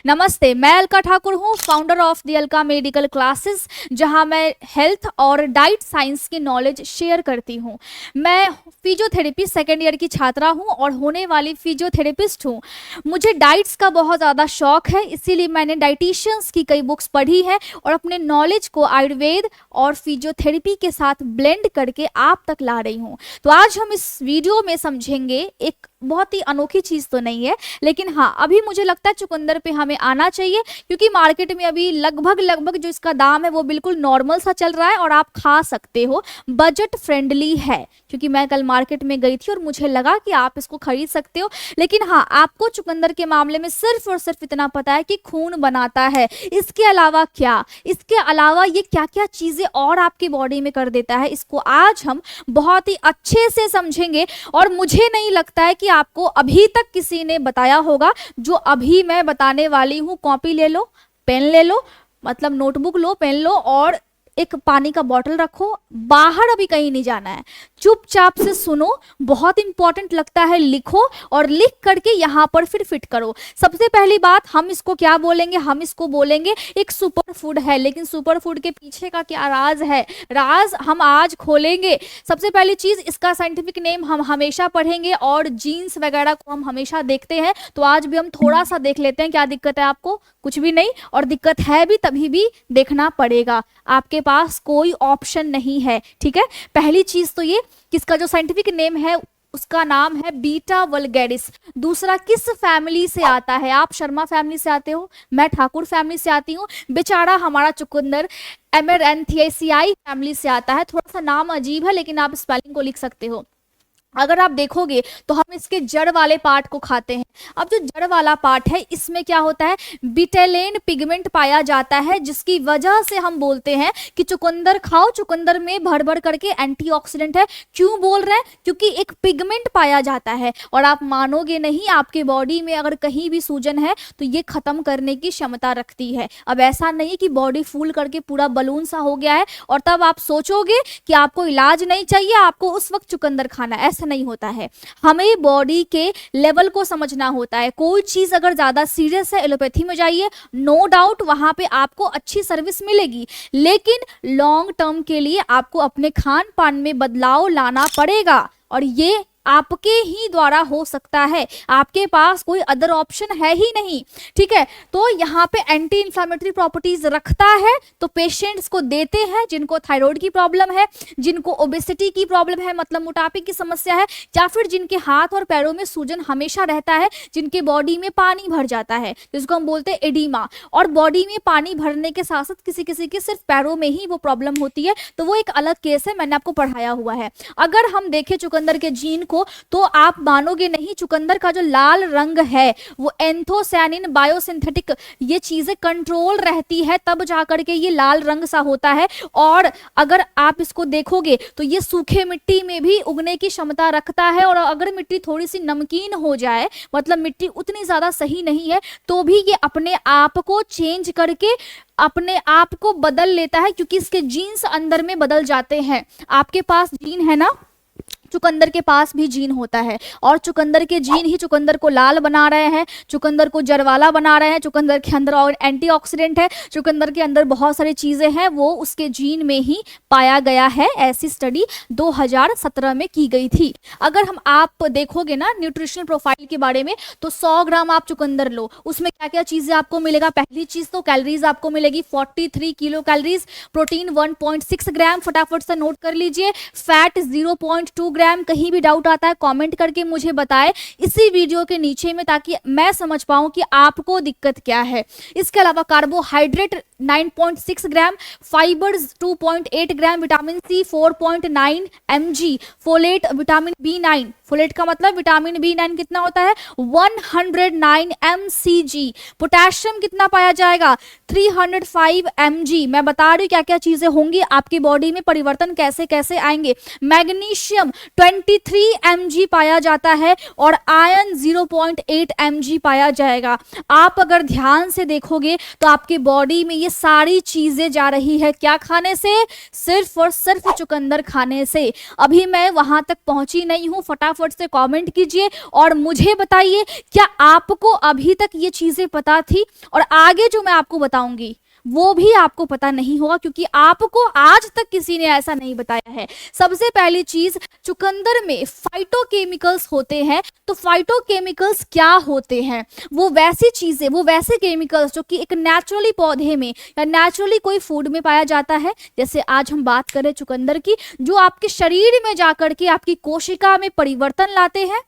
नमस्ते, मैं अलका ठाकुर हूँ, founder of the Alka medical classes, जहाँ मैं हेल्थ और डाइट साइंस की नॉलेज शेयर करती हूँ। मैं फिजियोथेरेपी सेकेंड ईयर की छात्रा हूँ और होने वाली फिजियोथेरेपिस्ट हूँ। मुझे डाइट्स का बहुत ज़्यादा शौक है, इसीलिए मैंने डाइटिशियंस की कई बुक्स पढ़ी है और अपने नॉलेज को आयुर्वेद और फिजियोथेरेपी के साथ ब्लेंड करके आप तक ला रही हूँ। तो आज हम इस वीडियो में समझेंगे, एक बहुत ही अनोखी चीज़ तो नहीं है, लेकिन हाँ अभी मुझे लगता है चुकंदर पे हमें आना चाहिए, क्योंकि मार्केट में अभी लगभग जो इसका दाम है वो बिल्कुल नॉर्मल सा चल रहा है और आप खा सकते हो, बजट फ्रेंडली है। क्योंकि मैं कल मार्केट में गई थी और मुझे लगा कि आप इसको खरीद सकते हो, लेकिन हाँ आपको चुकंदर के मामले में सिर्फ और सिर्फ इतना पता है कि खून बनाता है। इसके अलावा क्या, इसके अलावा ये क्या क्या चीज़ें और आपकी बॉडी में कर देता है, इसको आज हम बहुत ही अच्छे से समझेंगे। और मुझे नहीं लगता है कि आपको अभी तक किसी ने बताया होगा जो अभी मैं बताने वाली हूं। कॉपी ले लो, पेन ले लो, मतलब नोटबुक लो, पेन लो और एक पानी का बॉटल रखो। बाहर अभी कहीं नहीं जाना है, चुपचाप से सुनो, बहुत इंपॉर्टेंट लगता है लिखो और लिख करके यहाँ पर फिर फिट करो। सबसे पहली बात, हम इसको क्या बोलेंगे, हम इसको बोलेंगे एक सुपर फूड है। लेकिन सुपर फूड के पीछे का क्या राज है, राज हम आज खोलेंगे। सबसे पहली चीज, इसका साइंटिफिक नेम हम हमेशा पढ़ेंगे और जीन्स वगैरह को हम हमेशा देखते हैं, तो आज भी हम थोड़ा सा देख लेते हैं। क्या दिक्कत है आपको? कुछ भी नहीं, और दिक्कत है भी तभी भी देखना पड़ेगा, आपके पास कोई ऑप्शन नहीं है। ठीक है, पहली चीज तो ये, किसका जो साइंटिफिक नेम है उसका नाम है बीटा वल्गैरिस। दूसरा, किस फैमिली से आता है? आप शर्मा फैमिली से आते हो, मैं ठाकुर फैमिली से आती हूँ। बेचारा हमारा चुकंदर एमेरैंथियाceae फैमिली से आता है। थोड़ा सा नाम अजीब है, लेकिन आप स्पेलिंग को लिख सकते हो। अगर आप देखोगे तो हम इसके जड़ वाले पार्ट को खाते हैं। अब जो जड़ वाला पार्ट है, इसमें क्या होता है, बिटेलेन पिगमेंट पाया जाता है, जिसकी वजह से हम बोलते हैं कि चुकंदर खाओ, चुकंदर में भर भर करके एंटीऑक्सीडेंट है। क्यों बोल रहे हैं? क्योंकि एक पिगमेंट पाया जाता है। और आप मानोगे नहीं, आपके बॉडी में अगर कहीं भी सूजन है तो ये खत्म करने की क्षमता रखती है। अब ऐसा नहीं कि बॉडी फूल करके पूरा बलून सा हो गया है और तब आप सोचोगे कि आपको इलाज नहीं चाहिए, आपको उस वक्त चुकंदर खाना है। नहीं होता है, हमें बॉडी के लेवल को समझना होता है। कोई चीज अगर ज्यादा सीरियस है, एलोपैथी में जाइए, नो डाउट वहां पे आपको अच्छी सर्विस मिलेगी, लेकिन लॉन्ग टर्म के लिए आपको अपने खान पान में बदलाव लाना पड़ेगा और ये आपके ही द्वारा हो सकता है। आपके पास कोई अदर ऑप्शन है ही नहीं। ठीक है, तो यहाँ पे एंटी इंफ्लेमेटरी प्रॉपर्टीज रखता है, तो पेशेंट्स को देते हैं जिनको थायराइड की प्रॉब्लम है, जिनको ओबेसिटी की प्रॉब्लम है, मतलब मोटापे की समस्या है, या फिर जिनके हाथ और पैरों में सूजन हमेशा रहता है, जिनके बॉडी में पानी भर जाता है, जिसको हम बोलते हैं एडिमा। और बॉडी में पानी भरने के साथ साथ किसी किसी के सिर्फ पैरों में ही वो प्रॉब्लम होती है, तो वो एक अलग केस है, मैंने आपको पढ़ाया हुआ है। अगर हम देखें चुकंदर के जीन को, तो आप मानोगे नहीं, चुकंदर का जो लाल रंग है वो एंथोसायनिन बायोसिंथेटिक ये चीजें कंट्रोल रहती है, तब जाकर के ये लाल रंग सा होता है। और अगर आप इसको देखोगे तो ये सूखे मिट्टी में भी उगने की क्षमता रखता है, और अगर मिट्टी थोड़ी सी नमकीन हो जाए, मतलब मिट्टी उतनी ज्यादा सही नहीं है, तो भी ये अपने आप को चेंज करके अपने आप को बदल लेता है, क्योंकि इसके जीन्स अंदर में बदल जाते हैं। आपके पास जीन है ना, चुकंदर के पास भी जीन होता है, और चुकंदर के जीन ही चुकंदर को लाल बना रहे हैं, चुकंदर को जरवाला बना रहे हैं। चुकंदर के अंदर और एंटीऑक्सीडेंट है, चुकंदर के अंदर बहुत सारी चीजें हैं, वो उसके जीन में ही पाया गया है। ऐसी स्टडी 2017 में की गई थी। अगर हम आप देखोगे ना न्यूट्रिशनल प्रोफाइल के बारे में, तो 100 ग्राम आप चुकंदर लो, उसमें क्या क्या चीजें आपको मिलेगा। पहली चीज तो कैलोरीज आपको मिलेगी 43 किलो कैलोरीज, प्रोटीन 1.6 ग्राम, फटाफट से नोट कर लीजिए, फैट 0.2 ग्राम। कहीं भी डाउट आता है कमेंट करके मुझे बताएं इसी वीडियो के नीचे में, ताकि मैं समझ पाऊं कि आपको दिक्कत क्या है। इसके अलावा carbohydrate 9.6 gram, fibres 2.8 gram, vitamin C 4.9 mg, folate vitamin B9, folate का मतलब विटामिन B9 कितना होता है 109 mcg, पोटेशियम कितना पाया जाएगा 305 mg। मैं बता रही हूँ क्या क्या चीजें होंगी, आपकी बॉडी में परिवर्तन कैसे कैसे आएंगे। मैग्नीशियम 23 mg पाया जाता है और आयरन 0.8 mg पाया जाएगा। आप अगर ध्यान से देखोगे तो आपकी बॉडी में ये सारी चीजें जा रही है क्या खाने से, सिर्फ और सिर्फ चुकंदर खाने से। अभी मैं वहां तक पहुंची नहीं हूं, फटाफट फटाफट से कमेंट कीजिए और मुझे बताइए क्या आपको अभी तक ये चीजें पता थी और आगे जो मैं आपको बताऊंगी वो भी आपको पता नहीं होगा, क्योंकि आपको आज तक किसी ने ऐसा नहीं बताया है। सबसे पहली चीज, चुकंदर में फाइटोकेमिकल्स होते हैं। तो फाइटोकेमिकल्स क्या होते हैं? वो वैसी चीजें, वो वैसे केमिकल्स जो कि एक नेचुरली पौधे में या नेचुरली कोई फूड में पाया जाता है। जैसे आज हम बात करें चुकंदर की, जो आपके शरीर में जाकर के आपकी कोशिका में परिवर्तन लाते हैं,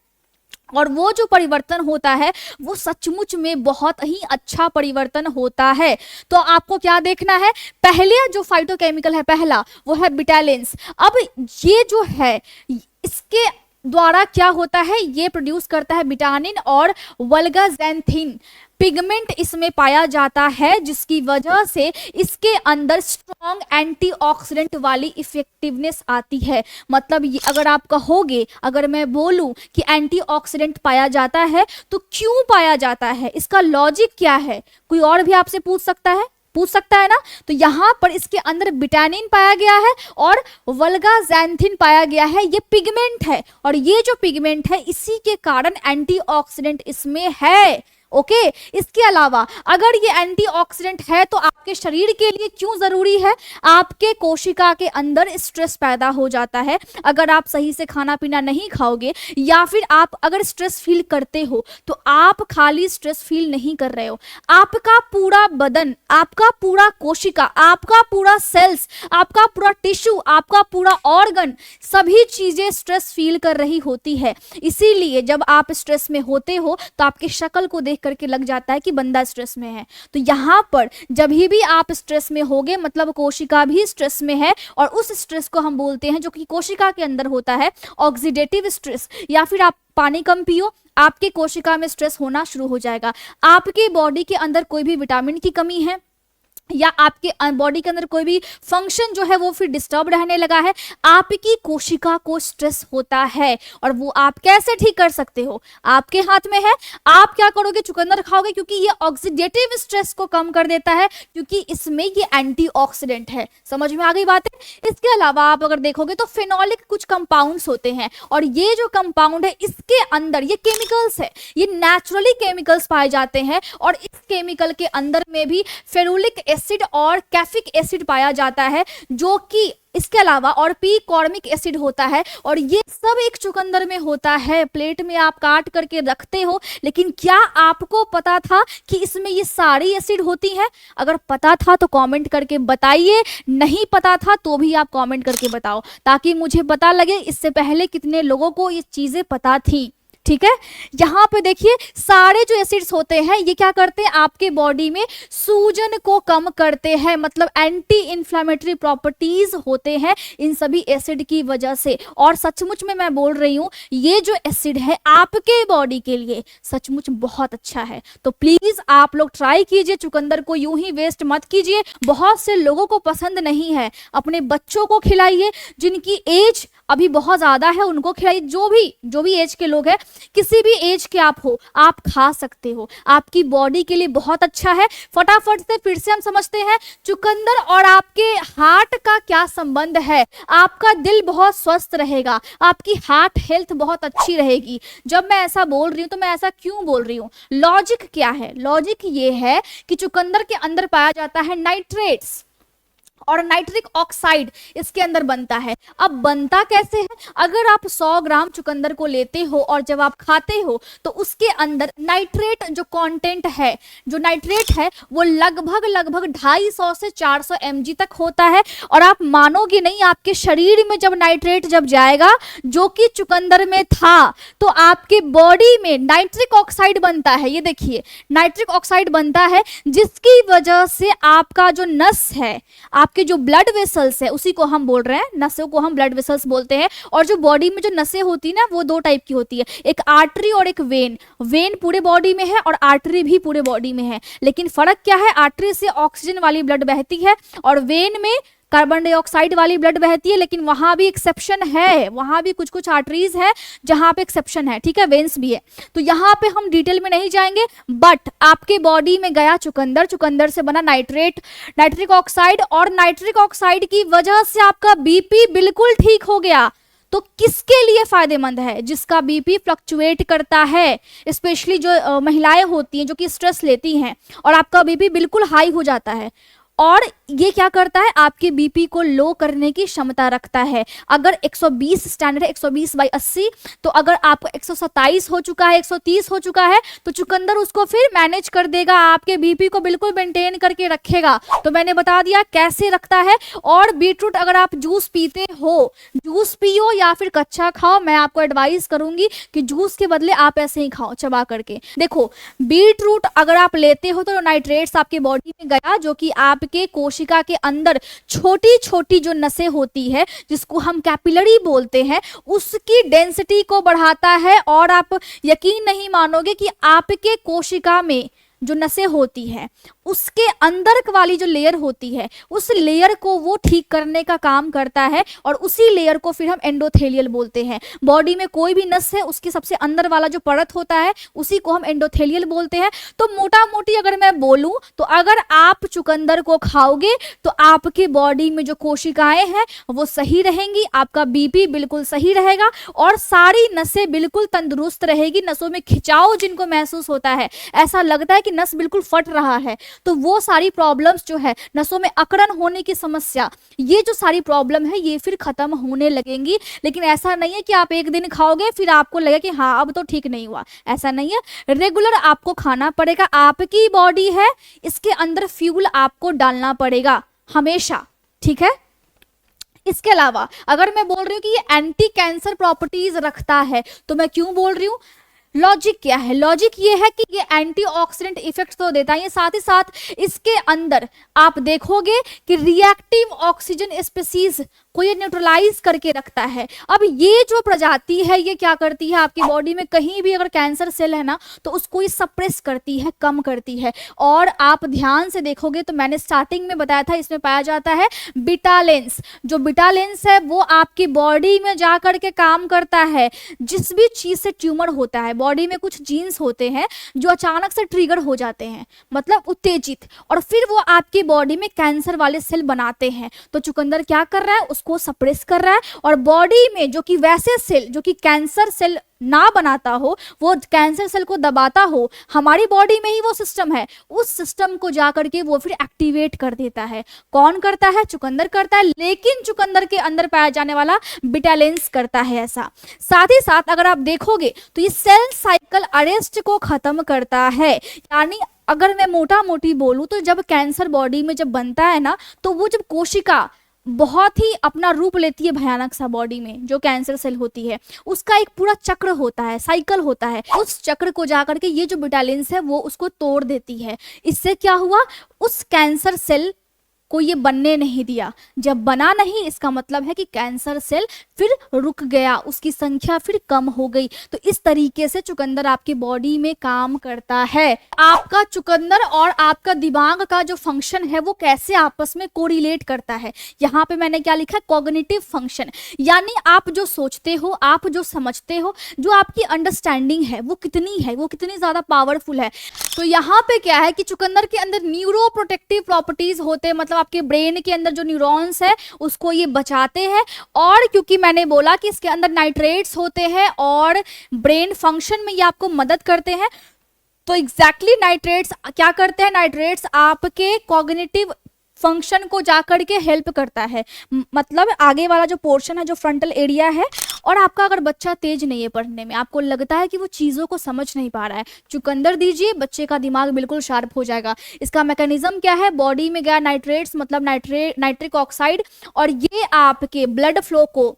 और वो जो परिवर्तन होता है वो सचमुच में बहुत ही अच्छा परिवर्तन होता है। तो आपको क्या देखना है? पहले जो फाइटोकेमिकल है, पहला वो है बिटालिन्स। अब ये जो है इसके द्वारा क्या होता है, ये प्रोड्यूस करता है विटामिन और वल्गाजेंथिन पिगमेंट इसमें पाया जाता है, जिसकी वजह से इसके अंदर स्ट्रॉन्ग एंटीऑक्सीडेंट वाली इफेक्टिवनेस आती है। मतलब ये अगर आप कहोगे, अगर मैं बोलूं कि एंटीऑक्सीडेंट पाया जाता है तो क्यों पाया जाता है, इसका लॉजिक क्या है, कोई और भी आपसे पूछ सकता है ना। तो यहाँ पर इसके अंदर विटामिन पाया गया है और वल्गाजेंथिन पाया गया है, ये पिगमेंट है, और ये जो पिगमेंट है इसी के कारण एंटीऑक्सीडेंट इसमें है। ओके इसके अलावा अगर ये एंटीऑक्सीडेंट है तो आपके शरीर के लिए क्यों जरूरी है? आपके कोशिका के अंदर स्ट्रेस पैदा हो जाता है। अगर आप सही से खाना पीना नहीं खाओगे या फिर आप अगर स्ट्रेस फील करते हो तो आप खाली स्ट्रेस फील नहीं कर रहे हो, आपका पूरा बदन, आपका पूरा कोशिका, आपका पूरा सेल्स, आपका पूरा टिश्यू, आपका पूरा ऑर्गन, सभी चीजें स्ट्रेस फील कर रही होती है। इसीलिए जब आप स्ट्रेस में होते हो तो आपकी शक्ल को देख करके लग जाता है कि बंदा स्ट्रेस में है। तो यहाँ पर जब भी आप स्ट्रेस में होगे मतलब कोशिका भी स्ट्रेस में है, और उस स्ट्रेस को हम बोलते हैं, जो कि कोशिका के अंदर होता है, ऑक्सीडेटिव स्ट्रेस। या फिर आप पानी कम पियो, आपके कोशिका में स्ट्रेस होना शुरू हो जाएगा। आपके बॉडी के अंदर कोई भी विटामिन की कमी है या आपके बॉडी के अंदर कोई भी फंक्शन जो है वो फिर डिस्टर्ब रहने लगा है, आपकी कोशिका को स्ट्रेस होता है। और वो आप कैसे ठीक कर सकते हो? आपके हाथ में है। आप क्या करोगे? चुकंदर खाओगे, क्योंकि ये ऑक्सीडेटिव स्ट्रेस को कम कर देता है, क्योंकि इसमें ये एंटीऑक्सीडेंट है। समझ में आ गई बात है? इसके अलावा आप अगर देखोगे तो फेनोलिक कुछ कंपाउंड्स होते हैं, और ये जो कंपाउंड है इसके अंदर ये केमिकल्स है, ये नेचुरली केमिकल्स पाए जाते हैं, और इस केमिकल के अंदर में भी फेरुलिक एसिड और कैफिक एसिड पाया जाता है, जो कि इसके अलावा और पी कॉर्मिक एसिड होता है, और ये सब एक चुकंदर में होता है। प्लेट में आप काट करके रखते हो, लेकिन क्या आपको पता था कि इसमें ये सारी एसिड होती हैं? अगर पता था तो कमेंट करके बताइए, नहीं पता था तो भी आप कमेंट करके बताओ, ताकि मुझे पता लगे इससे पहले कितने लोगों को ये चीजें पता थी। ठीक है, यहाँ पे देखिए सारे जो एसिड्स होते हैं ये क्या करते हैं? आपके बॉडी में सूजन को कम करते हैं, मतलब एंटी इंफ्लेमेटरी प्रॉपर्टीज होते हैं इन सभी एसिड की वजह से। और सचमुच में मैं बोल रही हूँ, ये जो एसिड है आपके बॉडी के लिए सचमुच बहुत अच्छा है। तो प्लीज आप लोग ट्राई कीजिए, चुकंदर को यूं ही वेस्ट मत कीजिए। बहुत से लोगों को पसंद नहीं है, अपने बच्चों को खिलाइए, जिनकी एज अभी बहुत ज्यादा है उनको खिलाइए। जो भी एज के लोग हैं, किसी भी एज के आप हो, आप खा सकते हो, आपकी बॉडी के लिए बहुत अच्छा है। फटाफट से फिर से हम समझते हैं चुकंदर और आपके हार्ट का क्या संबंध है। आपका दिल बहुत स्वस्थ रहेगा, आपकी हार्ट हेल्थ बहुत अच्छी रहेगी। जब मैं ऐसा बोल रही हूं तो मैं ऐसा क्यों बोल रही हूं? लॉजिक क्या है? लॉजिक ये है कि चुकंदर के अंदर पाया जाता है नाइट्रेट्स और नाइट्रिक ऑक्साइड इसके अंदर बनता है। अब बनता कैसे है? अगर आप 100 ग्राम चुकंदर को लेते हो और जब आप खाते हो तो उसके अंदर नाइट्रेट जो कंटेंट है, जो नाइट्रेट है वो लगभग 250 से 400 mg तक होता है। और आप मानोगे नहीं, आपके शरीर में जब नाइट्रेट जब जाएगा जो कि चुकंदर में था, तो आपके बॉडी में नाइट्रिक ऑक्साइड बनता है। ये देखिए नाइट्रिक ऑक्साइड बनता है, जिसकी वजह से आपका जो नस है, आपके जो ब्लड वेसल्स है, उसी को हम बोल रहे हैं, नसों को हम ब्लड वेसल्स बोलते हैं। और जो बॉडी में जो नसें होती है ना, वो 2 टाइप की होती है, एक आर्टरी और एक वेन। वेन पूरे बॉडी में है और आर्टरी भी पूरे बॉडी में है, लेकिन फर्क क्या है? आर्टरी से ऑक्सीजन वाली ब्लड बहती है और वेन में कार्बन डाइऑक्साइड वाली ब्लड बहती है। लेकिन वहां भी एक्सेप्शन है, वहां भी कुछ कुछ आर्टरीज है जहां पे एक्सेप्शन है, ठीक है, वेन्स भी है। तो यहाँ पे हम डिटेल में नहीं जाएंगे, बट आपके बॉडी में गया चुकंदर, चुकंदर से बना नाइट्रिक ऑक्साइड, और नाइट्रिक ऑक्साइड की वजह से आपका बीपी बिल्कुल ठीक हो गया। तो किसके लिए फायदेमंद है? जिसका बीपी फ्लक्चुएट करता है, स्पेशली जो महिलाएं होती हैं जो कि स्ट्रेस लेती हैं और आपका बीपी बिल्कुल हाई हो जाता है। और ये क्या करता है? आपके बीपी को लो करने की क्षमता रखता है। अगर 120 स्टैंडर्ड है, 120/80, तो अगर आपका 127 हो चुका है, 130 हो चुका है, तो चुकंदर उसको फिर मैनेज कर देगा, आपके बीपी को बिल्कुल मेंटेन करके रखेगा। तो मैंने बता दिया कैसे रखता है। और बीटरूट अगर आप जूस पीते हो, जूस पियो या फिर कच्चा खाओ, मैं आपको एडवाइस करूंगी कि जूस के बदले आप ऐसे ही खाओ चबा करके। देखो, बीटरूट अगर आप लेते हो तो नाइट्रेट्स आपके बॉडी में गया, जो कि आपके कोशिका के अंदर छोटी छोटी जो नसें होती है, जिसको हम कैपिलरी बोलते हैं, उसकी डेंसिटी को बढ़ाता है। और आप यकीन नहीं मानोगे कि आपके कोशिका में जो नसें होती है उसके अंदर वाली जो लेयर होती है, उस लेयर को वो ठीक करने का काम करता है। और उसी लेयर को फिर हम एंडोथेलियल बोलते हैं। बॉडी में कोई भी नस है, उसके सबसे अंदर वाला जो परत होता है उसी को हम एंडोथेलियल बोलते हैं। तो मोटा मोटी अगर मैं बोलूं तो अगर आप चुकंदर को खाओगे तो आपकी बॉडी में जो कोशिकाएं हैं वो सही रहेंगी, आपका बीपी बिल्कुल सही रहेगा और सारी नसें बिल्कुल तंदुरुस्त रहेगी। नसों में खिंचाव जिनको महसूस होता है, ऐसा लगता है कि नस बिल्कुल फट रहा है, तो वो सारी प्रॉब्लम्स जो है, नसों में अकड़न होने की समस्या, ये जो सारी प्रॉब्लम है ये फिर खत्म होने लगेंगी। लेकिन ऐसा नहीं है कि आप एक दिन खाओगे फिर आपको लगे कि हाँ अब तो ठीक नहीं हुआ, ऐसा नहीं है। रेगुलर आपको खाना पड़ेगा, आपकी बॉडी है, इसके अंदर फ्यूल आपको डालना पड़ेगा हमेशा, ठीक है। इसके अलावा अगर मैं बोल रही हूँ कि ये एंटी कैंसर प्रॉपर्टीज रखता है, तो मैं क्यों बोल रही हूँ? लॉजिक क्या है? लॉजिक ये है कि ये एंटीऑक्सीडेंट इफेक्ट तो देता है, ये साथ ही साथ इसके अंदर आप देखोगे कि रिएक्टिव ऑक्सीजन स्पीसीज को ये न्यूट्रलाइज करके रखता है। अब ये जो प्रजाति है ये क्या करती है? आपकी बॉडी में कहीं भी अगर कैंसर सेल है ना तो उसको ये सप्रेस करती है, कम करती है। और आप ध्यान से देखोगे तो मैंने स्टार्टिंग में बताया था, इसमें पाया जाता है बीटालेंस। जो बीटालेंस है वो आपकी बॉडी में जा करके काम करता है। जिस भी चीज से ट्यूमर होता है, बॉडी में कुछ जीन्स होते हैं जो अचानक से ट्रिगर हो जाते हैं, मतलब उत्तेजित, और फिर वो आपकी बॉडी में कैंसर वाले सेल बनाते हैं। तो चुकंदर क्या कर रहा है? उसको सप्रेस कर रहा है। और बॉडी में जो कि वैसे सेल जो कि कैंसर सेल ना बनाता हो, वो कैंसर सेल को दबाता हो, हमारी बॉडी में ही वो सिस्टम है, उस सिस्टम को जाकर के वो फिर एक्टिवेट कर देता है। कौन करता है? चुकंदर करता है। लेकिन चुकंदर के अंदर पाया जाने वाला बिटालेंस करता है ऐसा। साथ ही साथ अगर आप देखोगे तो ये सेल साइकिल अरेस्ट को खत्म करता है। यानी अगर मैं मोटा मोटी बोलूं तो जब कैंसर बॉडी में जब बनता है ना, तो वो जब कोशिका बहुत ही अपना रूप लेती है भयानक सा, बॉडी में जो कैंसर सेल होती है उसका एक पूरा चक्र होता है, साइकिल होता है। उस चक्र को जाकर के ये जो बिटालिन्स है वो उसको तोड़ देती है। इससे क्या हुआ? उस कैंसर सेल को ये बनने नहीं दिया। जब बना नहीं, इसका मतलब है कि कैंसर सेल फिर रुक गया, उसकी संख्या फिर कम हो गई। तो इस तरीके से चुकंदर आपकी बॉडी में काम करता है। आपका चुकंदर और आपका दिमाग का जो फंक्शन है वो कैसे आपस में कोरिलेट करता है, यहाँ पे मैंने क्या लिखा है? Cognitive function. यानी आप जो सोचते हो, आप जो समझते हो, जो आपकी अंडरस्टैंडिंग है वो कितनी है, वो कितनी ज्यादा पावरफुल है। तो यहाँ पे क्या है कि चुकंदर के अंदर न्यूरो प्रोटेक्टिव प्रॉपर्टीज होते हैं, मतलब आपके ब्रेन के अंदर जो न्यूरॉन्स है उसको ये बचाते हैं। और क्योंकि मैंने बोला कि इसके अंदर नाइट्रेट्स होते हैं और ब्रेन फंक्शन में ये आपको मदद करते हैं, तो एग्जैक्टली नाइट्रेट्स क्या करते हैं? नाइट्रेट्स आपके कॉग्निटिव फंक्शन को जाकर के हेल्प करता है। मतलब आगे वाला जो पोर्शन है, जो फ्रंटल एरिया है, और आपका अगर बच्चा तेज नहीं है पढ़ने में, आपको लगता है कि वो चीज़ों को समझ नहीं पा रहा है, चुकंदर दीजिए, बच्चे का दिमाग बिल्कुल शार्प हो जाएगा। इसका मैकेनिज्म क्या है? बॉडी में गया नाइट्रेट्स, मतलब नाइट्रिक ऑक्साइड, और ये आपके ब्लड फ्लो को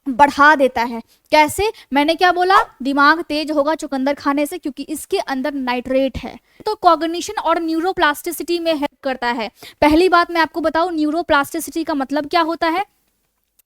बढ़ा देता है। कैसे? मैंने क्या बोला? दिमाग तेज होगा चुकंदर खाने से, क्योंकि इसके अंदर नाइट्रेट है। तो कॉग्निशन और न्यूरोप्लास्टिसिटी में हेल्प करता है। पहली बात मैं आपको बताऊं, न्यूरोप्लास्टिसिटी का मतलब क्या होता है?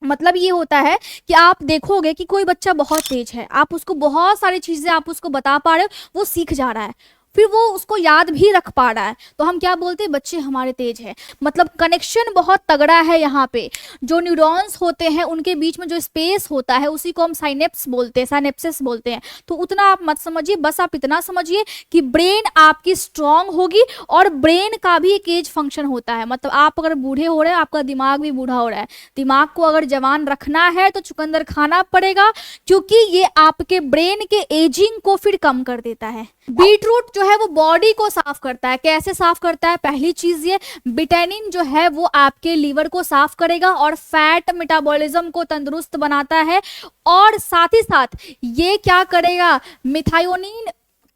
मतलब ये होता है कि आप देखोगे कि कोई बच्चा बहुत तेज है, आप उसको बहुत सारी चीजें आप उसको बता पा रहे हो, वो सीख जा रहा है, फिर वो उसको याद भी रख पा रहा है, तो हम क्या बोलते हैं, बच्चे हमारे तेज है। मतलब कनेक्शन बहुत तगड़ा है यहाँ पे। जो न्यूरॉन्स होते हैं उनके बीच में जो स्पेस होता है उसी को हम साइनेप्स बोलते हैं, साइनेप्सिस बोलते हैं। तो उतना आप मत समझिए, बस आप इतना समझिए कि ब्रेन आपकी स्ट्रांग होगी, और ब्रेन का भी एक एज फंक्शन होता है। मतलब आप अगर बूढ़े हो रहे हैं, आपका दिमाग भी बूढ़ा हो रहा है। दिमाग को अगर जवान रखना है तो चुकंदर खाना पड़ेगा, क्योंकि ये आपके ब्रेन के एजिंग को फिर कम कर देता है। बीटरूट जो है वो बॉडी को साफ करता है। कैसे साफ करता है? पहली चीज ये, विटामिन जो है वो आपके लीवर को साफ करेगा और फैट मेटाबॉलिज्म को तंदुरुस्त बनाता है, और साथ ही साथ ये क्या करेगा, मिथायोनिन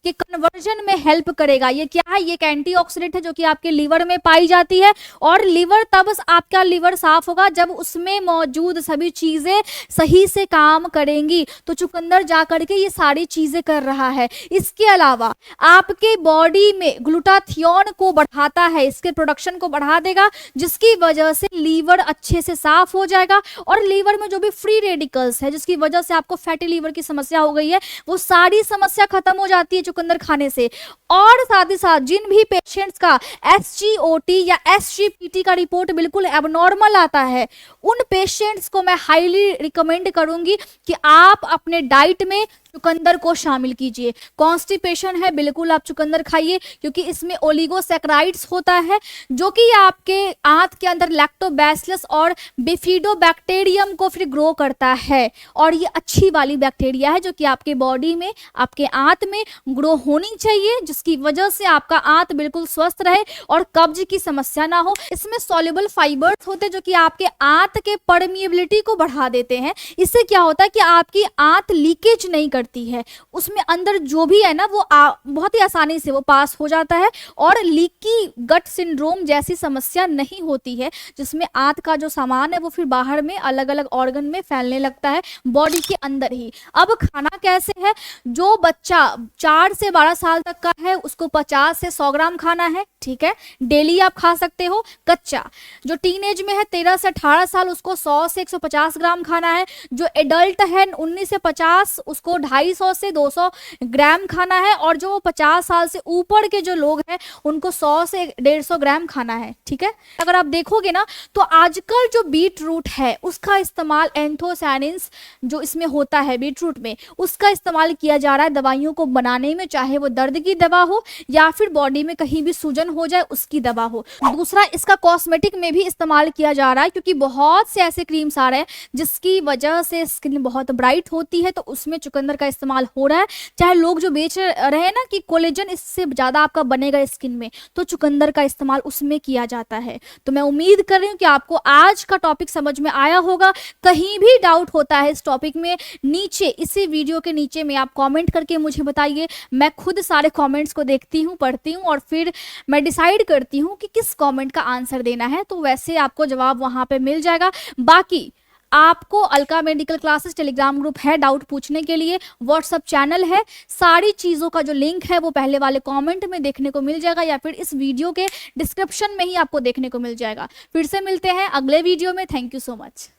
के कन्वर्जन में हेल्प करेगा। ये क्या है? ये एक एंटीऑक्सीडेंट है जो कि आपके लीवर में पाई जाती है, और लीवर तब आपका लीवर साफ होगा जब उसमें मौजूद सभी चीजें सही से काम करेंगी। तो चुकंदर जा करके ये सारी चीजें कर रहा है। इसके अलावा आपके बॉडी में ग्लूटाथियोन को बढ़ाता है, इसके प्रोडक्शन को बढ़ा देगा, जिसकी वजह से लीवर अच्छे से साफ हो जाएगा, और लीवर में जो भी फ्री रेडिकल्स है जिसकी वजह से आपको फैटी लीवर की समस्या हो गई है, वो सारी समस्या खत्म हो जाती है चुकंदर खाने से। और साथ ही साथ जिन भी पेशेंट्स का SGOT या SGPT का रिपोर्ट बिल्कुल एबनॉर्मल आता है, उन पेशेंट्स को मैं हाईली रिकमेंड करूंगी कि आप अपने डाइट में चुकंदर को शामिल कीजिए। कॉन्स्टिपेशन है, बिल्कुल आप चुकंदर खाइए, क्योंकि इसमें ओलिगोसैकेराइड्स होता है जो कि आपके आंत के अंदर लैक्टोबैसिलस और बिफिडोबैक्टीरियम को फिर ग्रो करता है, और ये अच्छी वाली बैक्टीरिया है जो कि आपके बॉडी में, आपके आंत में ग्रो होनी चाहिए, जिसकी वजह से आपका आंत बिल्कुल स्वस्थ रहे और कब्ज की समस्या ना हो। इसमें सॉल्युबल फाइबर्स होते हैं जो कि आपके आंत के परमिएबिलिटी को बढ़ा देते हैं। इससे क्या होता है कि आपकी आंत लीकेज नहीं करती है, उसमें अंदर जो भी है ना वो बहुत ही आसानी से वो पास हो जाता है, और लीकी गट सिंड्रोम जैसी समस्या नहीं होती है, जिसमें आंत का जो सामान है वो फिर बाहर में अलग अलग ऑर्गन में फैलने लगता है, बॉडी के अंदर ही। अब खाना कैसे है? जो बच्चा 4 से 12 साल तक का है उसको 50 से 100 ग्राम खाना है, ठीक है, डेली आप खा सकते हो। कच्चा जो टीनेज में है 13 से 18 साल उसको 100 से 150 ग्राम खाना है। जो एडल्ट है 19 से 50 उसको 250 से 200 ग्राम खाना है, और जो 50 साल से ऊपर के जो लोग हैं उनको 100 से 150 ग्राम खाना है, ठीक है। अगर आप देखोगे ना तो आजकल जो बीट रूट है उसका इस्तेमाल, एंथोसायनिन्स जो इसमें होता है बीट रूट में, उसका इस्तेमाल किया जा रहा है दवाइयों को बनाने में, चाहे वो दर्द की दवा हो या फिर बॉडी में कहीं भी सूजन हो जाए उसकी दवा हो। दूसरा, इसका कॉस्मेटिक में भी इस्तेमाल किया जा रहा है, क्योंकि बहुत से ऐसे क्रीम्स आ रहे हैं जिसकी वजह से स्किन बहुत ब्राइट होती है, तो उसमें चुकंदर का इस्तेमाल हो रहा है। चाहे लोग जो बेच रहे हैं ना कि कोलेजन इससे ज्यादा आपका बनेगा स्किन में, तो चुकंदर का इस्तेमाल उसमें किया जाता है। तो मैं उम्मीद कर रही हूँ कि आपको आज का टॉपिक समझ में आया होगा। कहीं भी डाउट होता है इस टॉपिक में, नीचे इसी वीडियो के नीचे में आप कमेंट करके मुझे बताइए। मैं खुद सारे कमेंट्स को देखती हूँ, पढ़ती हूँ, और फिर मैं डिसाइड करती हूँ कि किस कमेंट का आंसर देना है, तो वैसे आपको जवाब वहां पे मिल जाएगा। बाकी आपको Alka medical classes Telegram group है डाउट पूछने के लिए, व्हाट्सएप चैनल है, सारी चीज़ों का जो लिंक है वो पहले वाले कमेंट में देखने को मिल जाएगा, या फिर इस वीडियो के डिस्क्रिप्शन में ही आपको देखने को मिल जाएगा। फिर से मिलते हैं अगले वीडियो में। Thank you so much.